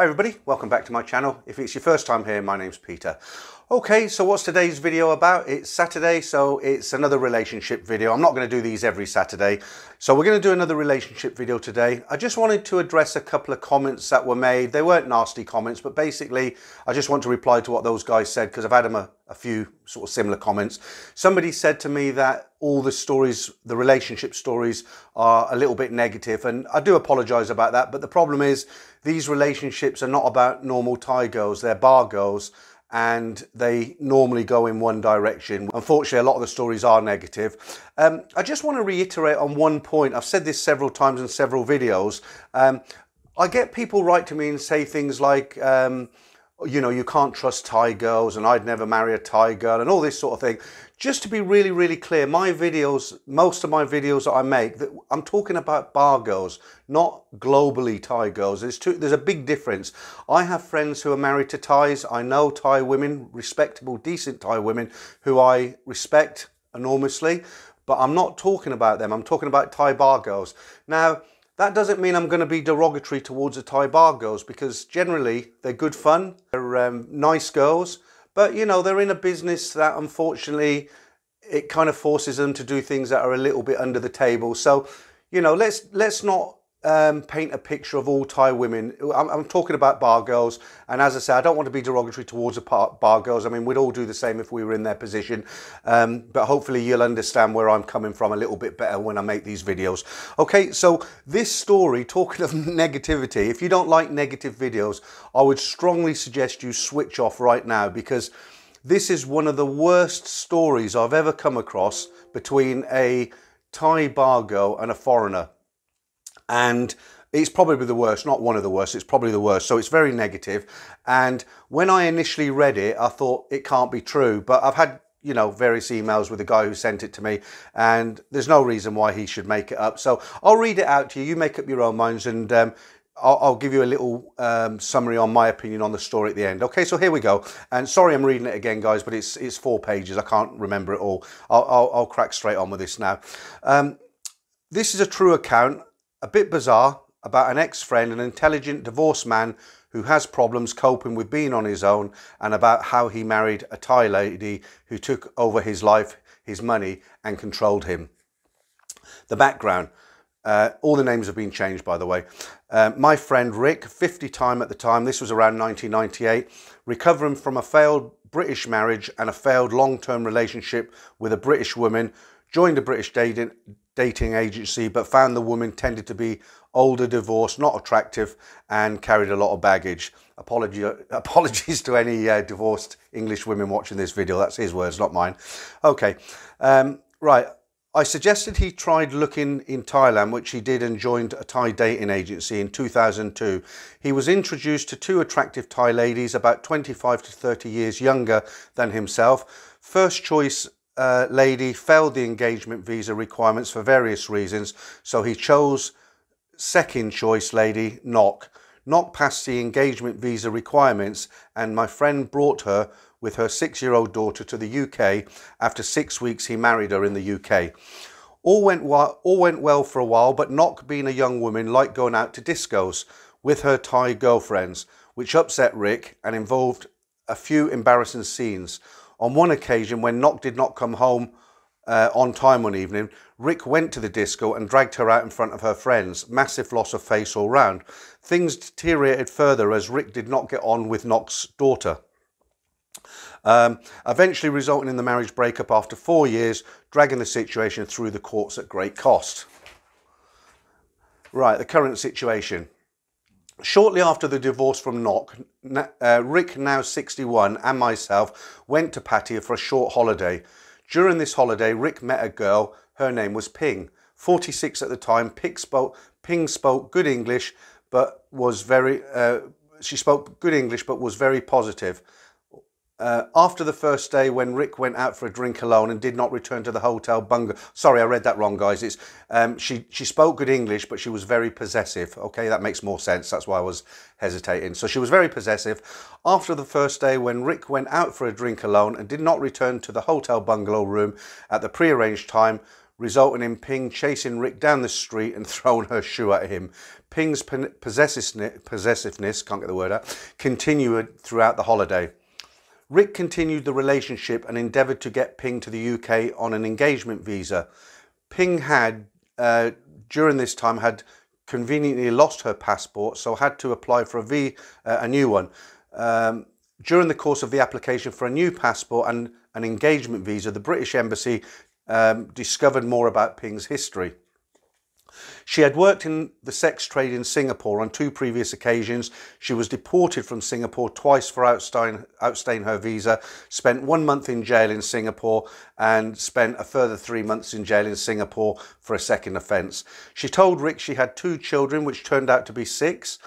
Hi everybody, welcome back to my channel. If it's your first time here, my name's Peter. Okay, so what's today's video about? It's Saturday, so it's another relationship video. I'm not going to do these every Saturday, so we're going to do another relationship video today. I just wanted to address a couple of comments that were made. They weren't nasty comments, but basically I just want to reply to what those guys said because I've had them a few sort of similar comments. Somebody said to me that all the stories, the relationship stories, are a little bit negative, and I do apologise about that, but the problem is these relationships are not about normal Thai girls, they're bar girls, and they normally go in one direction. Unfortunately, a lot of the stories are negative. I just want to reiterate on one point. I've said this several times in several videos. I get people write to me and say things like, you know, you can't trust Thai girls and I'd never marry a Thai girl and all this sort of thing. Just to be really, really clear, my videos, most of my videos that I make, I'm talking about bar girls, not globally Thai girls. There's a big difference. I have friends who are married to Thais. I know Thai women, respectable, decent Thai women who I respect enormously, but I'm not talking about them. I'm talking about Thai bar girls. Now, that doesn't mean I'm going to be derogatory towards the Thai bar girls, because generally they're good fun, they're nice girls, but you know, they're in a business that unfortunately it kind of forces them to do things that are a little bit under the table. So, you know, let's not paint a picture of all Thai women. I'm talking about bar girls, and as I say, I don't want to be derogatory towards the bar girls. I mean, we'd all do the same if we were in their position, but hopefully you'll understand where I'm coming from a little bit better when I make these videos. Okay, so this story, talking of negativity, if you don't like negative videos, I would strongly suggest you switch off right now, because this is one of the worst stories I've ever come across between a Thai bar girl and a foreigner. And it's probably the worst, not one of the worst, it's probably the worst. So it's very negative. And when I initially read it, I thought it can't be true. But I've had, you know, various emails with the guy who sent it to me, and there's no reason why he should make it up. So I'll read it out to you. You make up your own minds, and I'll give you a little summary on my opinion on the story at the end. Okay, so here we go. And sorry I'm reading it again, guys, but it's 4 pages. I can't remember it all. I'll crack straight on with this now. This is a true account, a bit bizarre, about an ex-friend, an intelligent divorced man who has problems coping with being on his own, and about how he married a Thai lady who took over his life, his money, and controlled him. The background. All the names have been changed, by the way. My friend Rick, 50 time at the time, this was around 1998, recovering from a failed British marriage and a failed long-term relationship with a British woman, joined a British dating agency, but found the woman tended to be older, divorced, not attractive, and carried a lot of baggage. Apologies to any divorced English women watching this video. That's his words, not mine. Okay, right. I suggested he tried looking in Thailand, which he did, and joined a Thai dating agency in 2002. He was introduced to 2 attractive Thai ladies about 25 to 30 years younger than himself. First choice lady failed the engagement visa requirements for various reasons, so he chose second choice lady, Nok. Nok passed the engagement visa requirements, and my friend brought her with her 6-year-old daughter to the UK. After 6 weeks, he married her in the UK. All went well for a while, but Nok, being a young woman, liked going out to discos with her Thai girlfriends, which upset Rick and involved a few embarrassing scenes. On one occasion, when Nok did not come home on time one evening, Rick went to the disco and dragged her out in front of her friends. Massive loss of face all round. Things deteriorated further as Rick did not get on with Nok's daughter, eventually resulting in the marriage breakup after 4 years, dragging the situation through the courts at great cost. Right, the current situation. Shortly after the divorce from Nok, Rick, now 61, and myself went to Pattaya for a short holiday. During this holiday, Rick met a girl. Her name was Ping. 46 at the time. Ping spoke good English, but was very positive. After the first day, when Rick went out for a drink alone and did not return to the hotel bungalow. Sorry, I read that wrong, guys. It's she spoke good English, but she was very possessive. Okay, that makes more sense. That's why I was hesitating. So she was very possessive. After the first day, when Rick went out for a drink alone and did not return to the hotel bungalow room at the prearranged time, resulting in Ping chasing Rick down the street and throwing her shoe at him. Ping's possessiveness, can't get the word out, continued throughout the holiday. Rick continued the relationship and endeavoured to get Ping to the UK on an engagement visa. Ping had, during this time, had conveniently lost her passport, so had to apply for a new one. During the course of the application for a new passport and an engagement visa, the British Embassy discovered more about Ping's history. She had worked in the sex trade in Singapore on 2 previous occasions. She was deported from Singapore twice for outstaying her visa, spent 1 month in jail in Singapore and spent a further 3 months in jail in Singapore for a second offence. She told Rick she had 2 children, which turned out to be 6.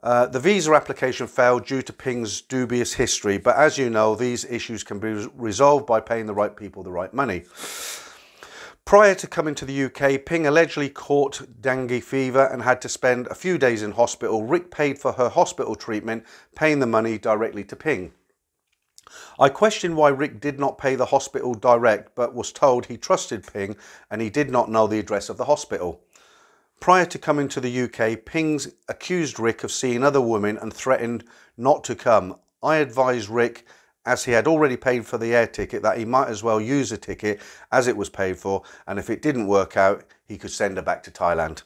The visa application failed due to Ping's dubious history, but as you know, these issues can be resolved by paying the right people the right money. Prior to coming to the UK, Ping allegedly caught dengue fever and had to spend a few days in hospital. Rick paid for her hospital treatment, paying the money directly to Ping. I questioned why Rick did not pay the hospital direct, but was told he trusted Ping and he did not know the address of the hospital. Prior to coming to the UK, Ping accused Rick of seeing other women and threatened not to come. I advised Rick, as he had already paid for the air ticket, that he might as well use the ticket as it was paid for, and if it didn't work out, he could send her back to Thailand.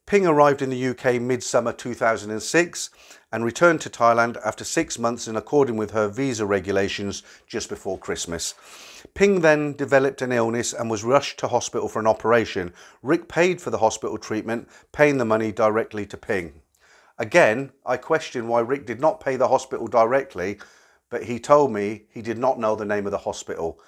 Ping arrived in the UK mid-summer 2006 and returned to Thailand after 6 months in accordance with her visa regulations just before Christmas. Ping then developed an illness and was rushed to hospital for an operation. Rick paid for the hospital treatment, paying the money directly to Ping. Again, I questioned why Rick did not pay the hospital directly, but he told me he did not know the name of the hospital.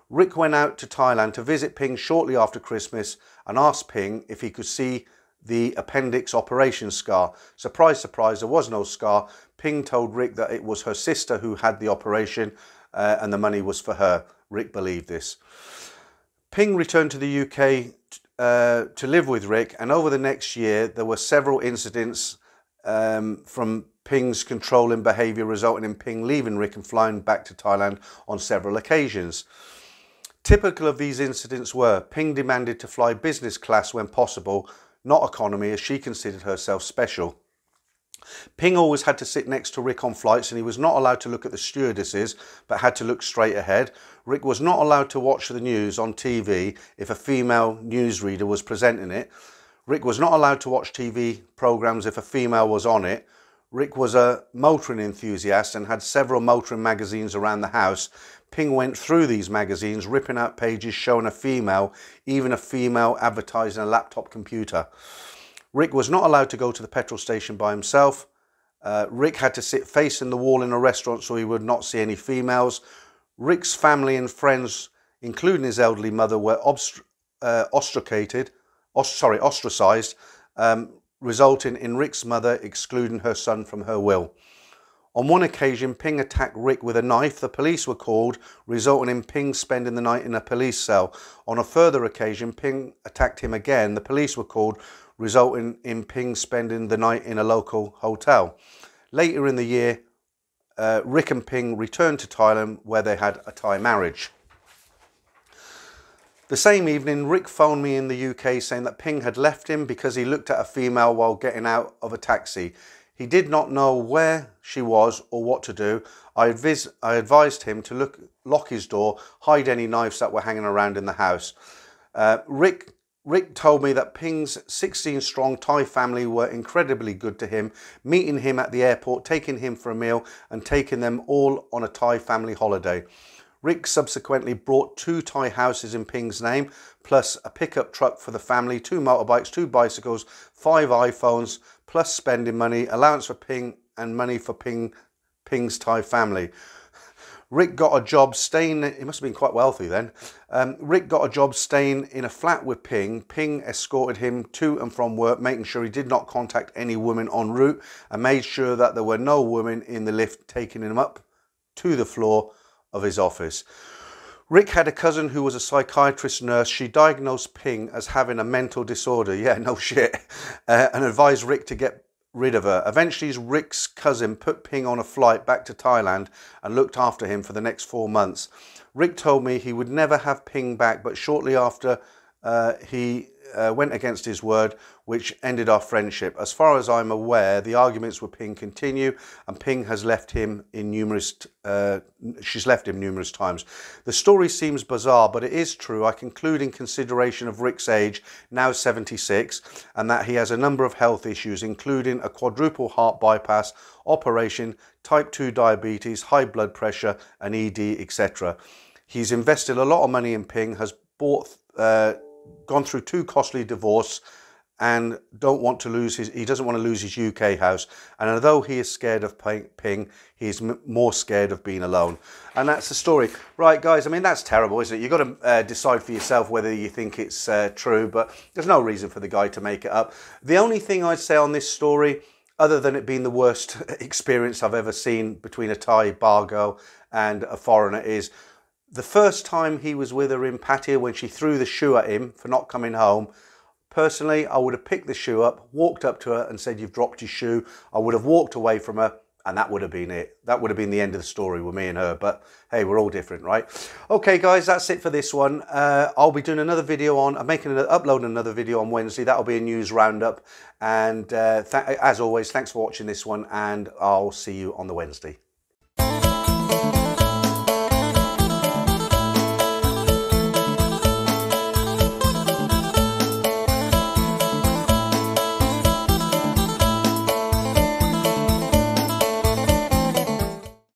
Rick went out to Thailand to visit Ping shortly after Christmas and asked Ping if he could see the appendix operation scar. Surprise, surprise, there was no scar. Ping told Rick that it was her sister who had the operation and the money was for her. Rick believed this. Ping returned to the UK to live with Rick, and over the next year there were several incidents from Ping's controlling behaviour resulting in Ping leaving Rick and flying back to Thailand on several occasions. Typical of these incidents were Ping demanded to fly business class when possible, not economy, as she considered herself special. Ping always had to sit next to Rick on flights and he was not allowed to look at the stewardesses but had to look straight ahead. Rick was not allowed to watch the news on TV if a female newsreader was presenting it. Rick was not allowed to watch TV programmes if a female was on it. Rick was a motoring enthusiast and had several motoring magazines around the house. Ping went through these magazines, ripping out pages showing a female, even a female advertising a laptop computer. Rick was not allowed to go to the petrol station by himself. Rick had to sit facing the wall in a restaurant so he would not see any females. Rick's family and friends, including his elderly mother, were ostracized, resulting in Rick's mother excluding her son from her will. On one occasion, Ping attacked Rick with a knife. The police were called, resulting in Ping spending the night in a police cell. On a further occasion, Ping attacked him again. The police were called, resulting in Ping spending the night in a local hotel. Later in the year, Rick and Ping returned to Thailand, where they had a Thai marriage. The same evening, Rick phoned me in the UK saying that Ping had left him because he looked at a female while getting out of a taxi. He did not know where she was or what to do. I advised him to lock his door, hide any knives that were hanging around in the house. Rick told me that Ping's 16-strong Thai family were incredibly good to him, meeting him at the airport, taking him for a meal and taking them all on a Thai family holiday. Rick subsequently brought 2 Thai houses in Ping's name, plus a pickup truck for the family, 2 motorbikes, 2 bicycles, 5 iPhones, plus spending money, allowance for Ping and money for Ping's Thai family. Rick got a job staying, he must have been quite wealthy then. Rick got a job staying in a flat with Ping. Ping escorted him to and from work, making sure he did not contact any women en route and made sure that there were no women in the lift taking him up to the floor of his office. Rick had a cousin who was a psychiatrist nurse. She diagnosed Ping as having a mental disorder, yeah, no shit, and advised Rick to get rid of her. Eventually, Rick's cousin put Ping on a flight back to Thailand and looked after him for the next 4 months. Rick told me he would never have Ping back, but shortly after he went against his word, which ended our friendship. As far as I'm aware, the arguments with Ping continue, and Ping has left him in she's left him numerous times. The story seems bizarre, but it is true. I conclude in consideration of Rick's age, now 76, and that he has a number of health issues, including a quadruple heart bypass operation, type 2 diabetes, high blood pressure, an ED, etc. He's invested a lot of money in Ping, has gone through 2 costly divorces, and he doesn't want to lose his UK house. And although he is scared of Ping, he's more scared of being alone. And that's the story. Right, guys, I mean, that's terrible, isn't it? You've got to decide for yourself whether you think it's true, but there's no reason for the guy to make it up. The only thing I'd say on this story, other than it being the worst experience I've ever seen between a Thai bar girl and a foreigner, is the first time he was with her in Pattaya, when she threw the shoe at him for not coming home. Personally, I would have picked the shoe up, walked up to her and said, "You've dropped your shoe." I would have walked away from her, and that would have been it. That would have been the end of the story with me and her. But hey, we're all different, right? Okay, guys, that's it for this one. I'll be doing another video uploading another video on Wednesday. That'll be a news roundup. And as always, thanks for watching this one, and I'll see you on the Wednesday.